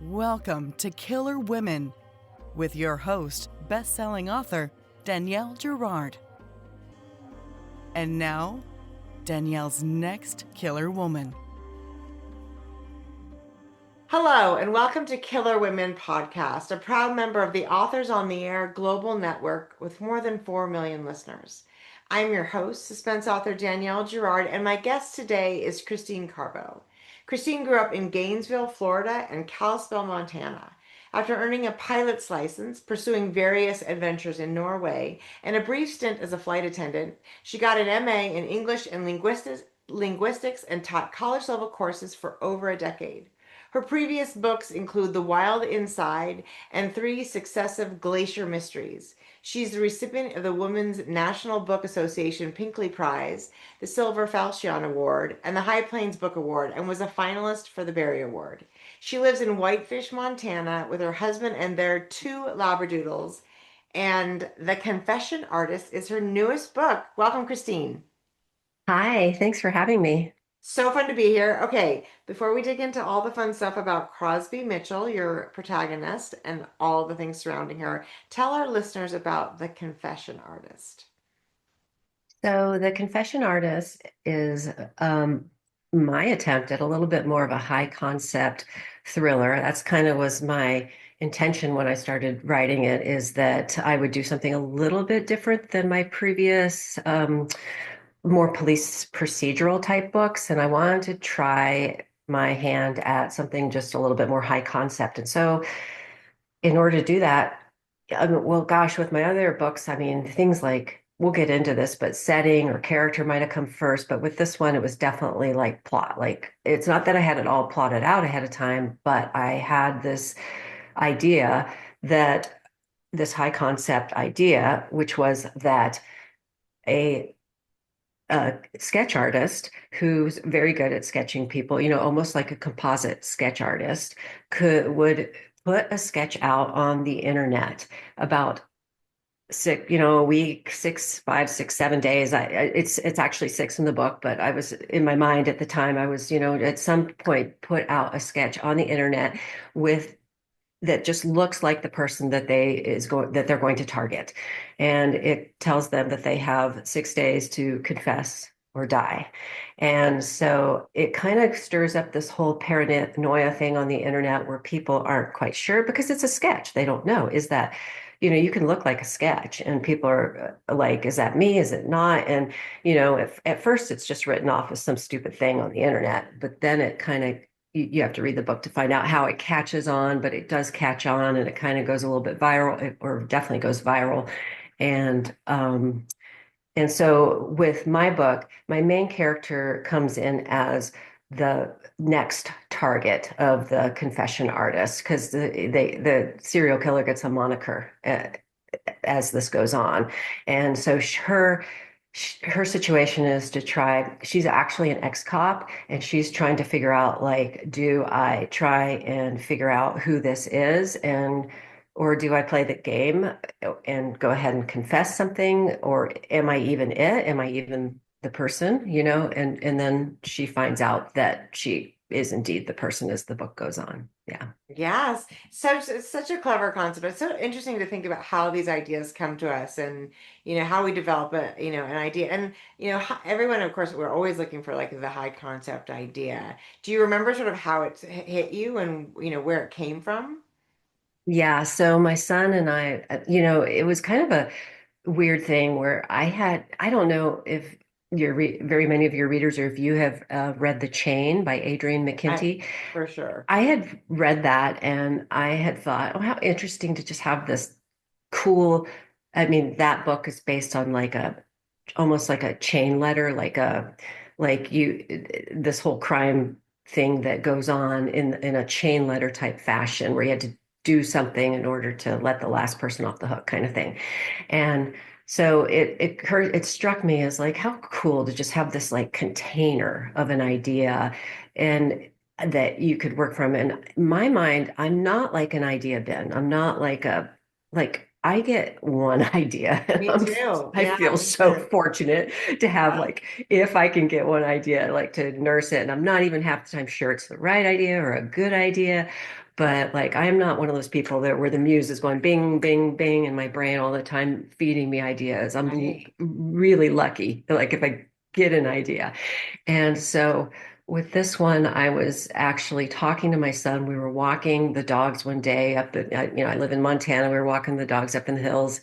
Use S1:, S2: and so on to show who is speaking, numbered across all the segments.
S1: Welcome to Killer Women with your host, best-selling author Danielle Girard. And now, Danielle's next killer woman.
S2: Hello, and welcome to Killer Women Podcast, a proud member of the Authors on the Air global network with more than 4 million listeners. I'm your host, suspense author Danielle Girard, and my guest today is Christine Carbo. Christine grew up in Gainesville, Florida, and Kalispell, Montana. After earning a pilot's license, pursuing various adventures in Norway, and a brief stint as a flight attendant, she got an MA in English and linguistics and taught college-level courses for over a decade. Her previous books include The Wild Inside and 3 successive Glacier Mysteries. She's the recipient of the Women's National Book Association Pinkley Prize, the Silver Falchion Award, and the High Plains Book Award, and was a finalist for the Berry Award. She lives in Whitefish, Montana, with her husband and their 2 Labradoodles, and The Confession Artist is her newest book. Welcome, Christine.
S3: Hi, thanks for having me.
S2: So fun to be here. Okay, before we dig into all the fun stuff about Crosby Mitchell, your protagonist, and all the things surrounding her, tell our listeners about The Confession Artist.
S3: So, The Confession Artist is my attempt at a little bit more of a high concept thriller. That's kind of was my intention when I started writing it, is that I would do something a little bit different than my previous more police procedural type books. And I wanted to try my hand at something just a little bit more high concept. And so, in order to do that, well, gosh, with my other books, I mean, things like we'll get into this, but setting or character might have come first. But with this one, it was definitely like plot. Like, it's not that I had it all plotted out ahead of time, but I had this idea that this high concept idea, which was that a sketch artist who's very good at sketching people, almost like a composite sketch artist, would put a sketch out on the internet about a week, 6, 5, 6, 7 days. It's actually 6 in the book, but I was in my mind at the time, I was, at some point put out a sketch on the internet with that just looks like the person that they're going to target. And it tells them that they have 6 days to confess or die. And so it kind of stirs up this whole paranoia thing on the internet where people aren't quite sure because it's a sketch. They don't know. Is that, you can look like a sketch and people are like, is that me? Is it not? And, if at first it's just written off as some stupid thing on the internet, but then it kind of you have to read the book to find out how it catches on, but it does catch on and it kind of goes a little bit viral, or definitely goes viral. And so with my book, my main character comes in as the next target of the confession artist because the serial killer gets a moniker as this goes on. And so her situation is to try, she's actually an ex-cop and she's trying to figure out, like, do I try and figure out who this is, or do I play the game and go ahead and confess something, or am I even it? Am I even the person, and then she finds out that she is indeed the person as the book goes on. Yeah.
S2: Yes, it's such a clever concept. It's so interesting to think about how these ideas come to us and, how we develop an idea. And, everyone, of course, we're always looking for like the high concept idea. Do you remember sort of how it hit you and, where it came from?
S3: Yeah, so my son and I, it was kind of a weird thing where I don't know if very many of your readers, or if you have read The Chain by Adrian
S2: I,
S3: McKinty.
S2: for sure.
S3: I had read that and I had thought, oh, how interesting to just have this cool. I mean, that book is based on like almost like a chain letter, this whole crime thing that goes on in a chain letter type fashion where you had to do something in order to let the last person off the hook kind of thing. And so it struck me as like how cool to just have this like container of an idea and that you could work from. And in my mind, I'm not like an idea bin. I'm not like I get one idea.
S2: Me too.
S3: I
S2: Yeah,
S3: feel
S2: me
S3: so
S2: too.
S3: fortunate to have,
S2: Yeah.
S3: like, if I can get one idea, like to nurse it. And I'm not even half the time sure it's the right idea or a good idea, But like, I am not one of those people that where the muse is going bing, bing, bing in my brain all the time, feeding me ideas.
S2: Right.
S3: Really lucky, like if I get an idea. And so with this one, I was actually talking to my son. We were walking the dogs one day up I live in Montana. We were walking the dogs up in the hills.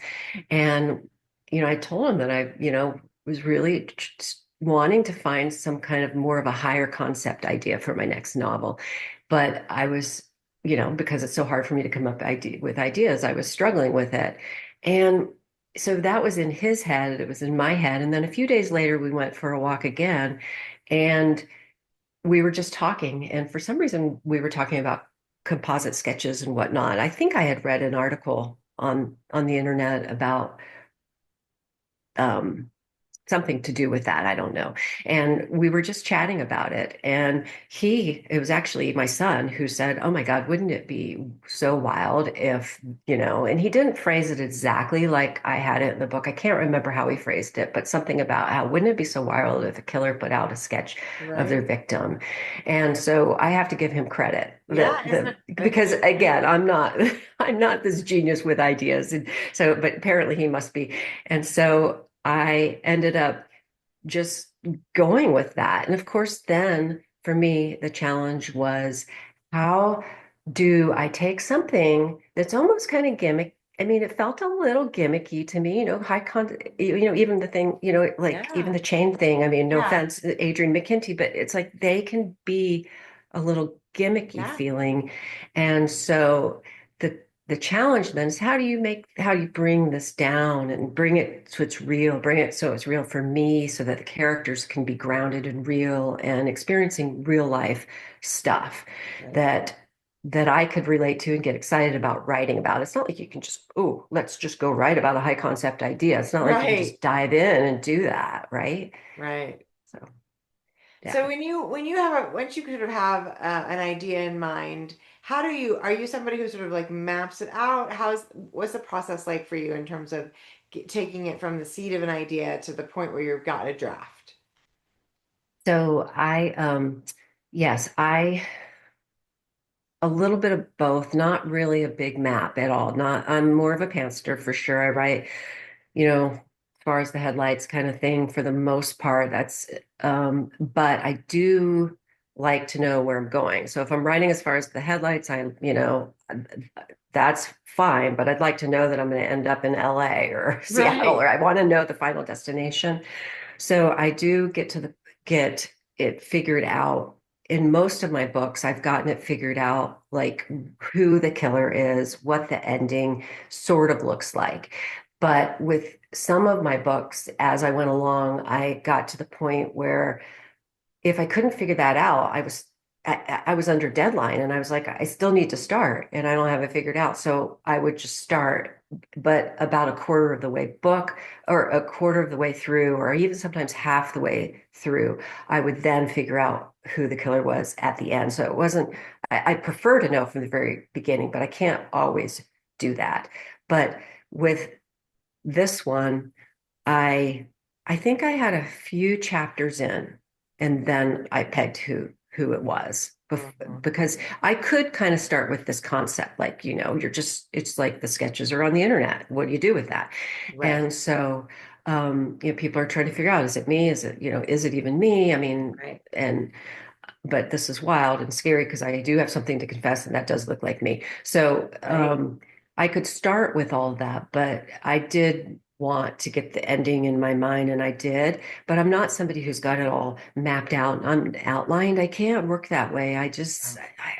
S3: And, I told him that was really wanting to find some kind of more of a higher concept idea for my next novel. But I was, because it's so hard for me to come up with ideas, I was struggling with it. And so that was in his head, it was in my head. And then a few days later, we went for a walk again, and we were just talking. And for some reason, we were talking about composite sketches and whatnot. I think I had read an article on the internet about um, something to do with that. I don't know. And we were just chatting about it. And it was actually my son who said, "Oh my God, wouldn't it be so wild if, and he didn't phrase it exactly like I had it in the book. I can't remember how he phrased it, but something about how wouldn't it be so wild if a killer put out a sketch of their
S2: Right.
S3: victim?" And so I have to give him credit
S2: Yeah, isn't it? It's
S3: because
S2: very
S3: again,
S2: creative.
S3: I'm not this genius with ideas. And so, but apparently he must be. And so I ended up just going with that. And of course, then for me, the challenge was how do I take something that's almost kind of gimmick? I mean, it felt a little gimmicky to me, even the thing, like even
S2: Yeah.
S3: the chain thing. I mean, no
S2: Yeah.
S3: offense, Adrian McKinty, but it's like they can be a little gimmicky
S2: Yeah.
S3: feeling. And so the challenge then is how do you bring this down and bring it so it's real, bring it so it's real for me so that the characters can be grounded and real and experiencing real life stuff
S2: Right.
S3: that I could relate to and get excited about writing about. It's not like you can just, oh, let's just go write about a high concept idea. It's not like you can
S2: Right.
S3: just dive in and do that, right?
S2: Right.
S3: So,
S2: So
S3: yeah.
S2: when you have once you sort of have an idea in mind, how do you are you somebody who sort of like maps it out? What's the process like for you in terms of taking it from the seed of an idea to the point where you've got a draft?
S3: So yes, a little bit of both, not really a big map at all. I'm more of a pantser for sure. I write, as far as the headlights kind of thing for the most part. But I do like to know where I'm going. So if I'm writing as far as the headlights, that's fine, but I'd like to know that I'm going to end up in LA or Seattle,
S2: Right.
S3: or I want to know the final destination. So I do get it figured out. In most of my books, I've gotten it figured out, like who the killer is, what the ending sort of looks like. But with some of my books, as I went along, I got to the point where if I couldn't figure that out, I was under deadline, and I was like, I still need to start and I don't have it figured out. So I would just start, but about a quarter of the way book or a quarter of the way through, or even sometimes half the way through, I would then figure out who the killer was at the end. So it wasn't, I prefer to know from the very beginning, but I can't always do that. But with this one, I I think I had a few chapters in, and then I pegged who it was
S2: Mhm.
S3: because I could kind of start with this concept, like, it's like the sketches are on the internet. What do you do with that?
S2: Right.
S3: And so, people are trying to figure out, is it me? Is it even me? I mean,
S2: Right.
S3: and but this is wild and scary because I do have something to confess, and that does look like me. So
S2: Right.
S3: I could start with all of that, but I did want to get the ending in my mind, and I did. But I'm not somebody who's got it all mapped out and outlined. I can't work that way.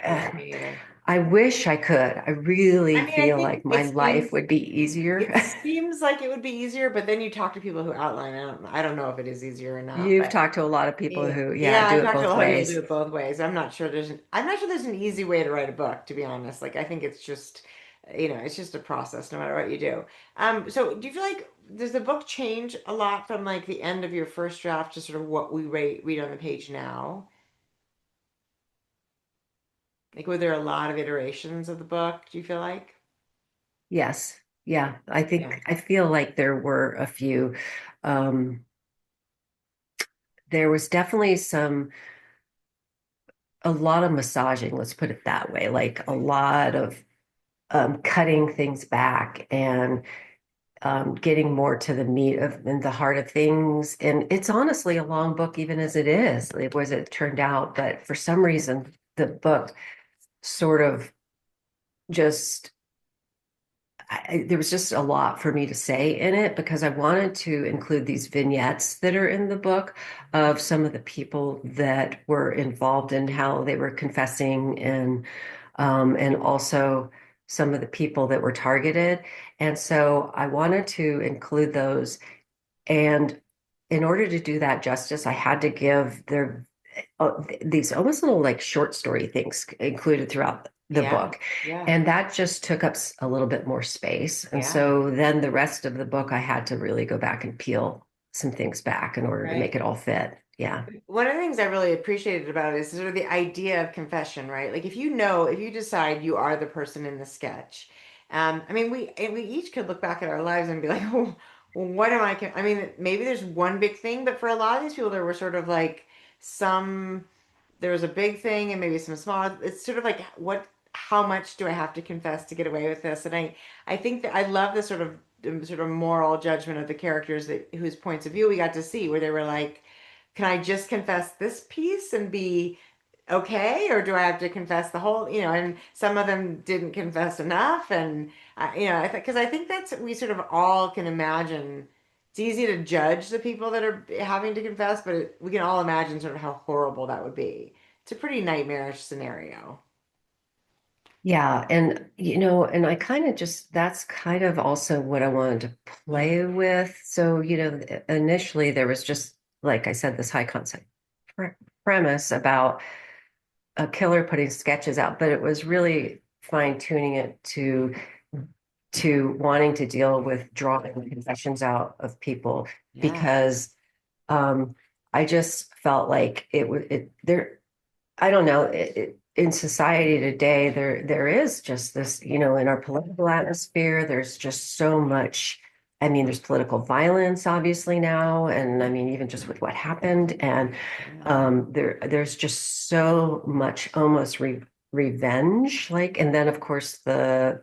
S2: Yeah, me either.
S3: I wish I could. I
S2: I
S3: really
S2: mean, I
S3: feel
S2: think
S3: like my life would be easier.
S2: it seems like it would be easier, but then you talk to people who outline. I don't know if it is easier or not,
S3: You've
S2: but
S3: talked to a lot of people
S2: yeah,
S3: who, yeah,
S2: yeah,
S3: do
S2: I've
S3: it
S2: talked to a
S3: both
S2: lot of people who do
S3: ways.
S2: it both ways. I'm not sure there's an easy way to write a book, to be honest. Like I think it's just, it's just a process no matter what you do. So do you feel like does the book change a lot from like the end of your first draft to sort of what we read on the page now? Like were there a lot of iterations of the book, do you feel like?
S3: Yes. Yeah.
S2: Yeah.
S3: I feel like there were a few. Um, there was definitely some a lot of massaging, let's put it that way, like a lot of cutting things back and getting more to the meat of and the heart of things. And it's honestly a long book, even as it is, it was it turned out. But for some reason, the book sort of just there was just a lot for me to say in it because I wanted to include these vignettes that are in the book of some of the people that were involved in how they were confessing and also some of the people that were targeted. And so I wanted to include those. And in order to do that justice, I had to give these almost little like short story things included throughout the
S2: Yeah.
S3: book.
S2: Yeah.
S3: And that just took up a little bit more space. And
S2: Yeah.
S3: so then the rest of the book, I had to really go back and peel some things back in order to make
S2: Right.
S3: it all fit. Yeah.
S2: One of the things I really appreciated about it is sort of the idea of confession, right? Like if you know, if you decide you are the person in the sketch, I mean, we each could look back at our lives and be like, oh, well, what am I? I mean, maybe there's one big thing, but for a lot of these people, there were sort of like some there was a big thing and maybe some small. It's sort of like how much do I have to confess to get away with this? And I think that I love the sort of moral judgment of the characters that whose points of view we got to see, where they were like, can I just confess this piece and be okay, or do I have to confess the whole? And some of them didn't confess enough, and because I think that's we sort of all can imagine. It's easy to judge the people that are having to confess, but we can all imagine sort of how horrible that would be. It's a pretty nightmarish scenario.
S3: Yeah, and and I kind of just that's kind of also what I wanted to play with. So, initially there was just, like I said, this high concept premise about a killer putting sketches out, but it was really fine tuning it to wanting to deal with drawing confessions out of people
S2: Yeah,
S3: because I just felt like it would it there I don't know. In society today, there is just this, in our political atmosphere, there's just so much. I mean, there's political violence, obviously now, and I mean, even just with what happened, and
S2: yeah,
S3: there's just so much almost revenge, like, and then of course the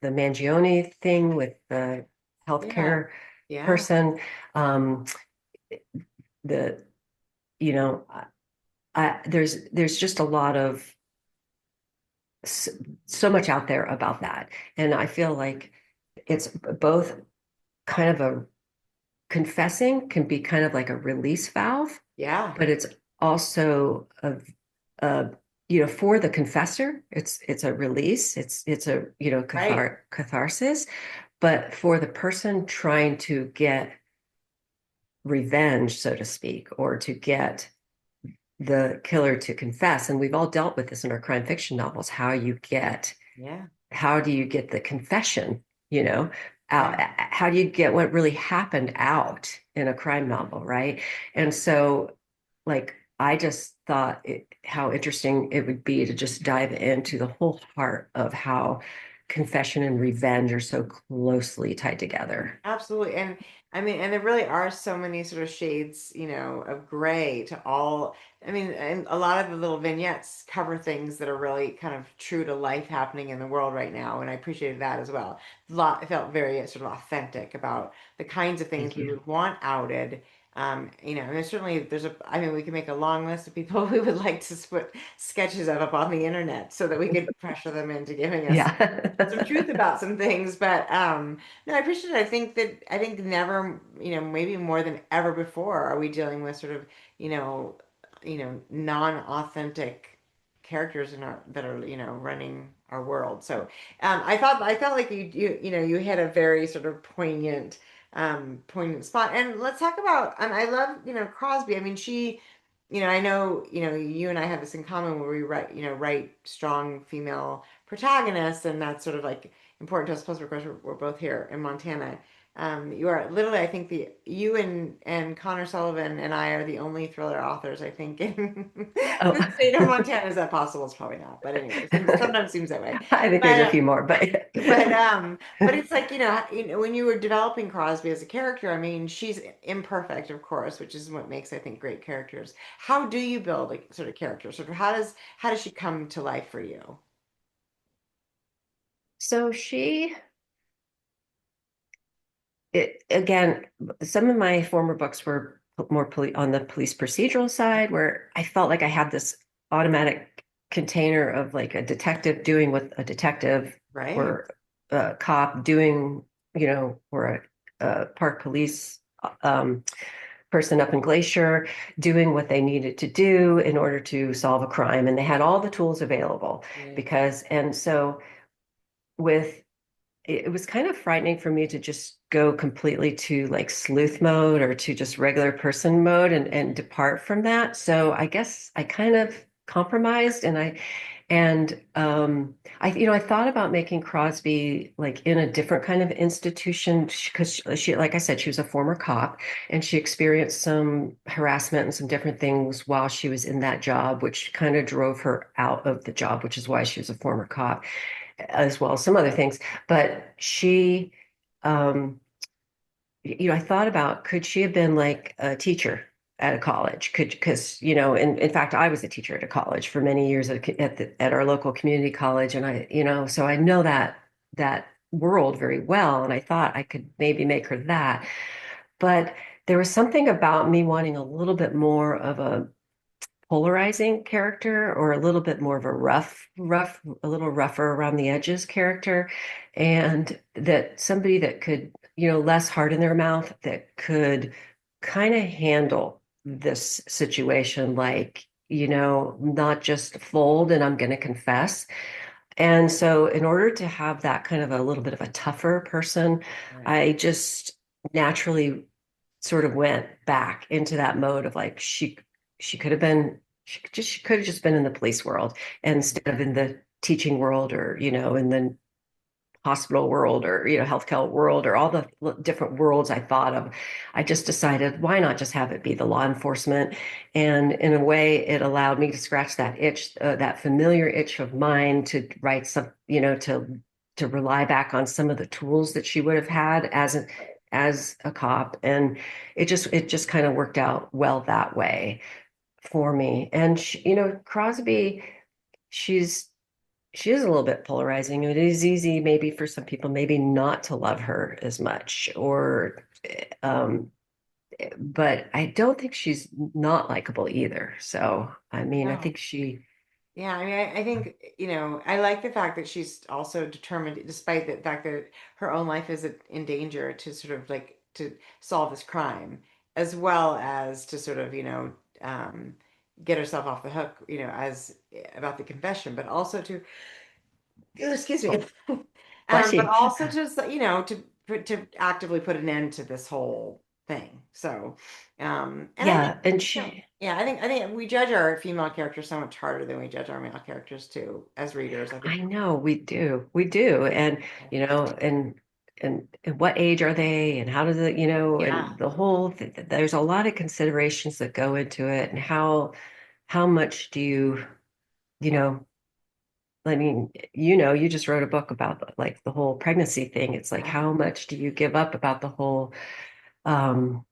S3: Mangione thing with the
S2: yeah,
S3: healthcare
S2: yeah,
S3: person, um, the you know. There's just a lot of so much out there about that, and I feel like it's both kind of a confessing can be kind of like a release valve,
S2: yeah,
S3: but it's also a for the confessor, it's a release, it's a
S2: right.
S3: catharsis, but for the person trying to get revenge, so to speak, or to get the killer to confess, and we've all dealt with this in our crime fiction novels,
S2: Yeah,
S3: how do you get the confession, out,
S2: yeah,
S3: how do you get what really happened out in a crime novel, right? And so, like, I just thought how interesting it would be to just dive into the whole heart of how confession and revenge are so closely tied together.
S2: absolutely. And I mean, and there really are so many sort of shades, of gray to all. I mean, and a lot of the little vignettes cover things that are really kind of true to life happening in the world right now. And I appreciated that as well. I felt very sort of authentic about the kinds of things
S3: Thank
S2: we
S3: you.
S2: would want outed. And I mean, we can make a long list of people we would like to put sketches of up on the internet so that we could pressure them into giving us some truth
S3: Yeah.
S2: about some things. But no, I appreciate it. I think never, maybe more than ever before are we dealing with sort of, you know, non-authentic characters in our that are, running our world. So I felt like you had a very sort of poignant spot. And let's talk about I love, Crosby. I mean, I know, you and I have this in common where we write strong female protagonists, and that's sort of like important to us. Plus, of course, we're both here in Montana. You are literally, I think the you and Connor Sullivan and I are the only thriller authors, I think, in
S3: Oh,
S2: the state of Montana. Is that possible? It's probably not, but anyway, sometimes seems that way.
S3: I think there's a
S2: But
S3: few more, but
S2: but it's like, when you were developing Crosby as a character, I mean, she's imperfect, of course, which is what makes, I think, great characters. How do you build a sort of character? Sort of how does she come to life for you?
S3: so again, some of my former books were more on the police procedural side, where I felt like I had this automatic container of like a detective doing what a detective
S2: Right.
S3: or a cop doing, or a park police person up in Glacier doing what they needed to do in order to solve a crime. And they had all the tools available
S2: Right.
S3: and so with it was kind of frightening for me to just go completely to like sleuth mode or to just regular person mode and depart from that. So I guess I kind of compromised and I thought about making Crosby like in a different kind of institution because she, like I said, she was a former cop and she experienced some harassment and some different things while she was in that job, which kind of drove her out of the job, which is why she was a former cop as well as some other things. But um, I thought about could she have been like a teacher at a college? Because in fact, I was a teacher at a college for many years at our local community college, and so I know that world very well, and I thought I could maybe make her that. But there was something about me wanting a little bit more of a polarizing character or a little bit more of a a little rougher around the edges character. And that somebody that could, less hard in their mouth, that could kind of handle this situation, like, not just fold and I'm going to confess. And so, in order to have that kind of a little bit of a tougher person,
S2: Right.
S3: I just naturally sort of went back into that mode of like she could have been she could have just been in the police world instead of in the teaching world or in the hospital world or healthcare world or all the different worlds I thought of. I just decided why not just have it be the law enforcement, and in a way it allowed me to scratch that itch, that familiar itch of mine to write some, to rely back on some of the tools that she would have had as a cop, and it just kind of worked out well that way for me. And Crosby, she's she is a little bit polarizing. It is easy maybe for some people maybe not to love her as much or um but I don't think she's not likable either. So I mean, I
S2: No.
S3: think she
S2: Yeah, I mean, I think, I like the fact that she's also determined, despite the fact that her own life is in danger, to sort of like to solve this crime, as well as to sort of, get herself off the hook, as about the confession, but also to, excuse me,
S3: oh, bless
S2: but
S3: you.
S2: also just, to actively put an end to this whole thing. So, and I think,
S3: Yeah, and
S2: you know,
S3: she
S2: yeah, I think we judge our female characters so much harder than we judge our male characters too, as readers. I think,
S3: I know we do, and and what age are they, and how does it,
S2: yeah,
S3: and the whole there's a lot of considerations that go into it, and how much do you, you know I mean, you just wrote a book about like the whole pregnancy thing. It's like
S2: yeah,
S3: how much do you give up about the whole um,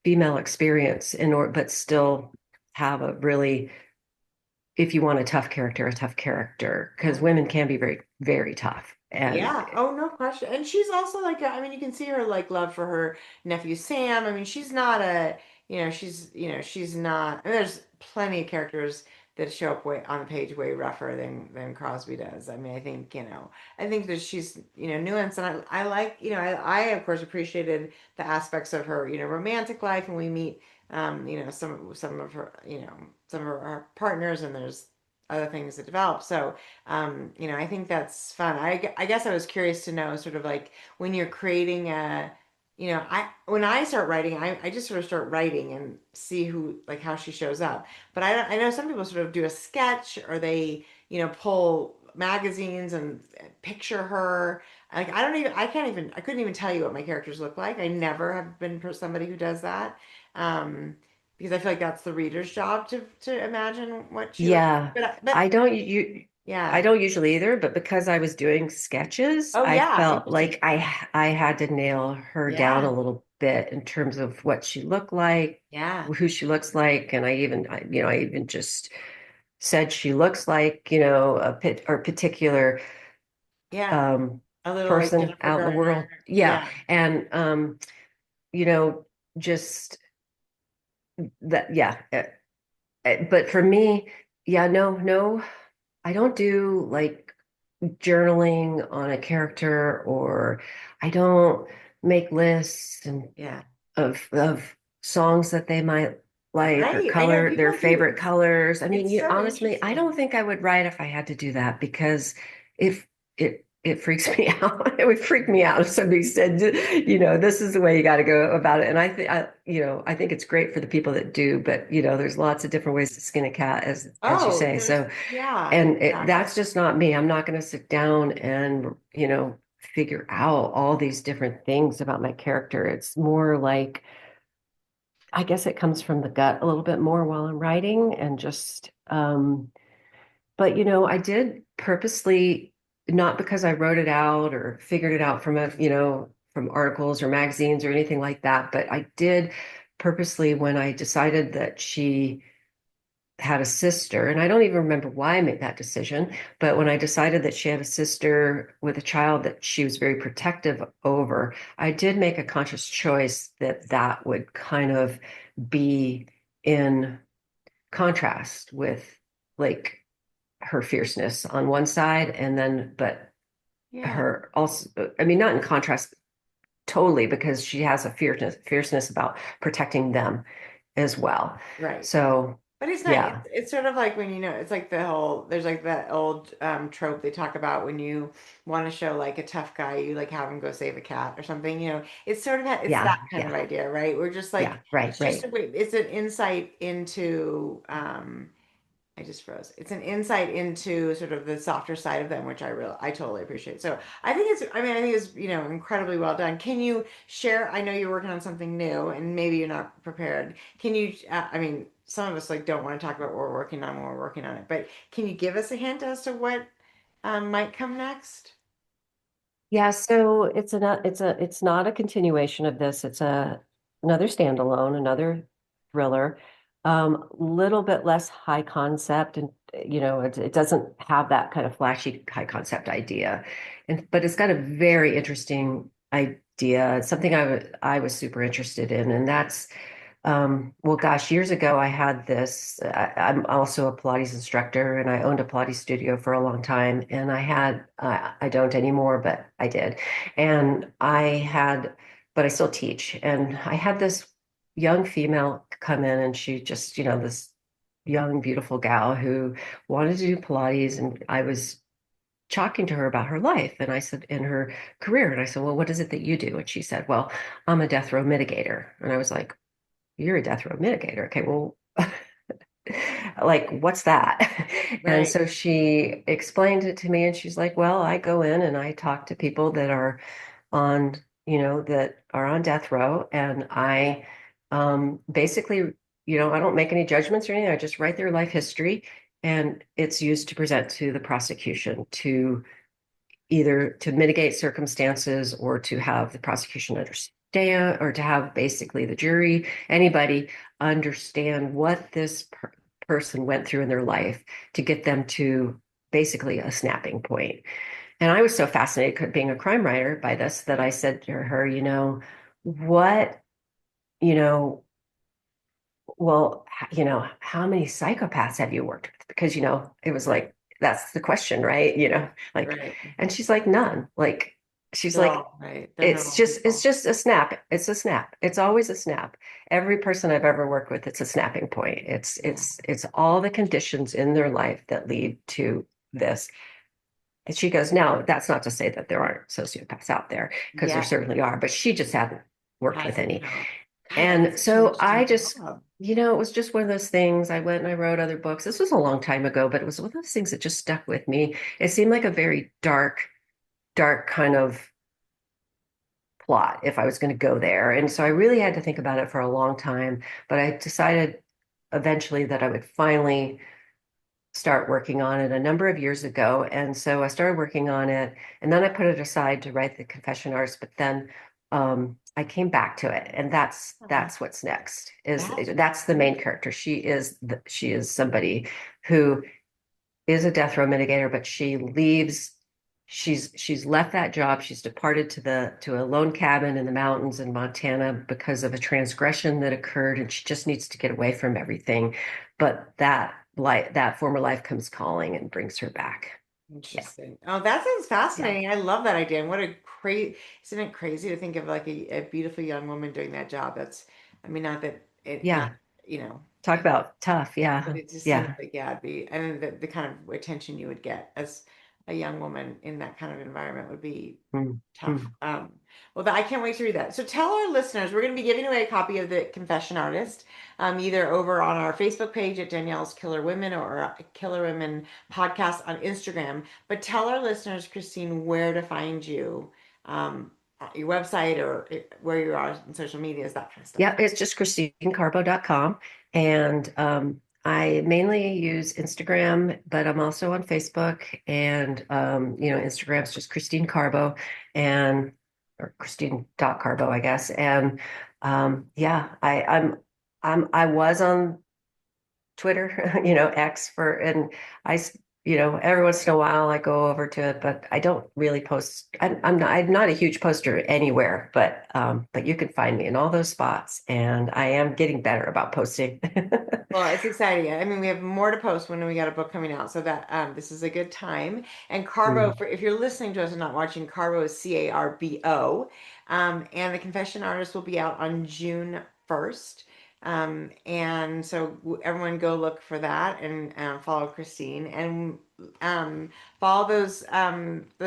S3: female experience in order, but still have a really, if you want a tough character, because
S2: yeah.
S3: women can be very, very tough. And
S2: Yeah. Oh, no question. And she's also like, I mean, you can see her like love for her nephew Sam. I mean, she's not a, she's not. I mean, there's plenty of characters that show up way on the page way rougher than Crosby does. I mean, I think that she's, nuanced, and I like, I of course appreciated the aspects of her, romantic life, and we meet, some of her, some of her partners, and there's other things that develop. So. I think that's fun. I guess I was curious to know sort of like when you're creating I when I start writing, I just sort of start writing and see who like how she shows up. But I know some people sort of do a sketch or they, pull magazines and picture her. Like I couldn't even tell you what my characters look like. I never have been somebody who does that. Because I feel like that's the reader's job to imagine what she looks like.
S3: Yeah,
S2: But
S3: I don't you I
S2: yeah.
S3: don't usually either, but because I was doing sketches,
S2: Oh
S3: I
S2: yeah,
S3: felt
S2: interesting.
S3: like I had to nail her down a
S2: Yeah.
S3: little bit in terms of what she looked like,
S2: Yeah.
S3: who she looks like, and I even just said she looks like, a particular
S2: Yeah.
S3: um
S2: A little like
S3: person
S2: Jennifer
S3: out in the
S2: Garner.
S3: world. Yeah.
S2: Yeah.
S3: And you know, just that, yeah. But for me, yeah, no, I don't do like journaling on a character, or I don't make lists and
S2: Yeah.
S3: of songs that they might like, or
S2: Right. I know
S3: color their
S2: people do.
S3: favorite colors. I mean,
S2: It's so
S3: honestly, I
S2: interesting.
S3: don't think I would write if I had to do that, because if it freaks me out. It would freak me out if somebody said, this is the way you got to go about it. And I think it's great for the people that do, but there's lots of different ways to skin a cat, as you
S2: Oh,
S3: say.
S2: there's
S3: So,
S2: yeah,
S3: and
S2: exactly.
S3: that's just not me. I'm not going to sit down and, figure out all these different things about my character. It's more like, I guess it comes from the gut a little bit more while I'm writing, and just, but I did purposely, not because I wrote it out or figured it out from articles or magazines or anything like that, but I did purposely, when I decided that she had a sister, and I don't even remember why I made that decision, but when I decided that she had a sister with a child that she was very protective over, I did make a conscious choice that that would kind of be in contrast with, like, her fierceness on one side, and then, but
S2: Yeah,
S3: her also, I mean, not in contrast totally, because she has a fierceness about protecting them as well.
S2: right.
S3: So,
S2: But it's not,
S3: yeah,
S2: it's sort of like when it's like there's like that old trope they talk about when you want to show like a tough guy, you like have him go save a cat or something, it's sort of, it's that
S3: yeah,
S2: kind of
S3: yeah,
S2: idea, right? We're just
S3: yeah,
S2: like,
S3: right,
S2: it's just
S3: right.
S2: a way, it's an insight into, I just froze. It's an insight into sort of the softer side of them, which I totally appreciate. So I think it's, incredibly well done. Can you share, I know you're working on something new and maybe you're not prepared. Can you, I mean, some of us like don't want to talk about what we're working on when we're working on it, but can you give us a hint as to what might come next?
S3: Yeah, so it's not a continuation of this. It's another standalone, another thriller, little bit less high concept, and it doesn't have that kind of flashy high concept idea, but it's got a very interesting idea. It's something I was super interested in, and that's well, gosh, years ago, I had this. I'm also a Pilates instructor, and I owned a Pilates studio for a long time. And I don't anymore, but I did. And but I still teach. And I had this young female come in, and she just, this young, beautiful gal who wanted to do Pilates. And I was talking to her about her life. And I said, in her career. And I said, well, what is it that you do? And she said, well, I'm a death row mitigator. And I was like, you're a death row mitigator. Okay, well, like, what's that? And
S2: Right.
S3: so she explained it to me, and she's like, well, I go in and I talk to people that are on, that are on death row, and I basically, I don't make any judgments or anything. I just write their life history, and it's used to present to the prosecution to either to mitigate circumstances, or to have the prosecution understand, or to have basically the jury, anybody, understand what this person went through in their life, to get them to basically a snapping point. And I was so fascinated, being a crime writer, by this, that I said to her, what, you know, well, how many psychopaths have you worked with? Because, it was like, that's the question, right? Like,
S2: Right.
S3: and she's like, none. Like, she's
S2: They're
S3: like,
S2: all right. They're normal
S3: it's
S2: people.
S3: just a snap. It's a snap. It's always a snap. Every person I've ever worked with, it's a snapping point.
S2: Yeah.
S3: It's all the conditions in their life that lead to this. And she goes, now, that's not to say that there aren't sociopaths out there, because there
S2: Yeah.
S3: certainly are, but she just hadn't. worked with any.
S2: God,
S3: And
S2: that's such an
S3: so I
S2: interesting
S3: just,
S2: job.
S3: it was just one of those things. I went and I wrote other books. This was a long time ago, but it was one of those things that just stuck with me. It seemed like a very dark kind of plot if I was going to go there. And so I really had to think about it for a long time, but I decided eventually that I would finally start working on it a number of years ago. And so I started working on it, and then I put it aside to write the confession artist, but then I came back to it, and that's what's next.
S2: That's
S3: That's the main character. She is somebody who is a death row mitigator, but she leaves. She's left that job. She's departed to a lone cabin in the mountains in Montana because of a transgression that occurred, and she just needs to get away from everything. But that former life comes calling and brings her back. Yeah,
S2: interesting. Oh, that sounds
S3: yeah,
S2: fascinating. I love that idea. And what a crazy, isn't it crazy to think of like a beautiful young woman doing that job? That's, I mean, not that it, not,
S3: yeah.
S2: you know,
S3: Talk about tough.
S2: but
S3: Yeah,
S2: it just seems
S3: yeah.
S2: like, yeah, it'd be, and the kind of attention you would get as a young woman in that kind of environment would be
S3: Mm,
S2: tough.
S3: mm.
S2: Well, I can't wait to read that. So tell our listeners, we're going to be giving away a copy of The Confession Artist, either over on our Facebook page at Danielle's Killer Women or Killer Women Podcast on Instagram. But tell our listeners, Christine, where to find you, your website or where you are on social medias, that kind of stuff.
S3: Yeah, it's just ChristineCarbo.com. And I mainly use Instagram, but I'm also on Facebook. And Instagram's just Christine Carbo and or Christine.Carbo, I guess. And yeah, I was on Twitter, X and I, every once in a while I go over to it, but I don't really post. I'm not a huge poster anywhere, but you can find me in all those spots, and I am getting better about posting.
S2: Well, it's exciting. I mean, we have more to post when we got a book coming out, so that this is a good time. And Carbo,
S3: Mm.
S2: for if you're listening to us and not watching, Carbo is Carbo, and the Confession Artist will be out on June 1st. And so everyone go look for that and follow Christine and um, follow those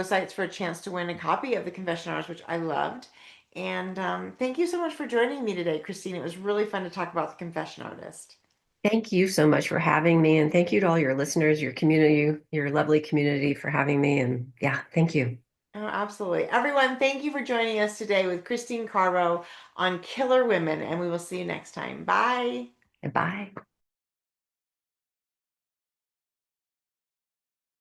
S2: sites for a chance to win a copy of the Confession Artist, which I loved. And thank you so much for joining me today, Christine. It was really fun to talk about the Confession Artist.
S3: Thank you so much for having me, and thank you to all your listeners, your community, your lovely community for having me. And yeah, thank you.
S2: Oh, absolutely. Everyone, thank you for joining us today with Christine Carbo on Killer Women, and we will see you next time. Bye.
S3: And bye.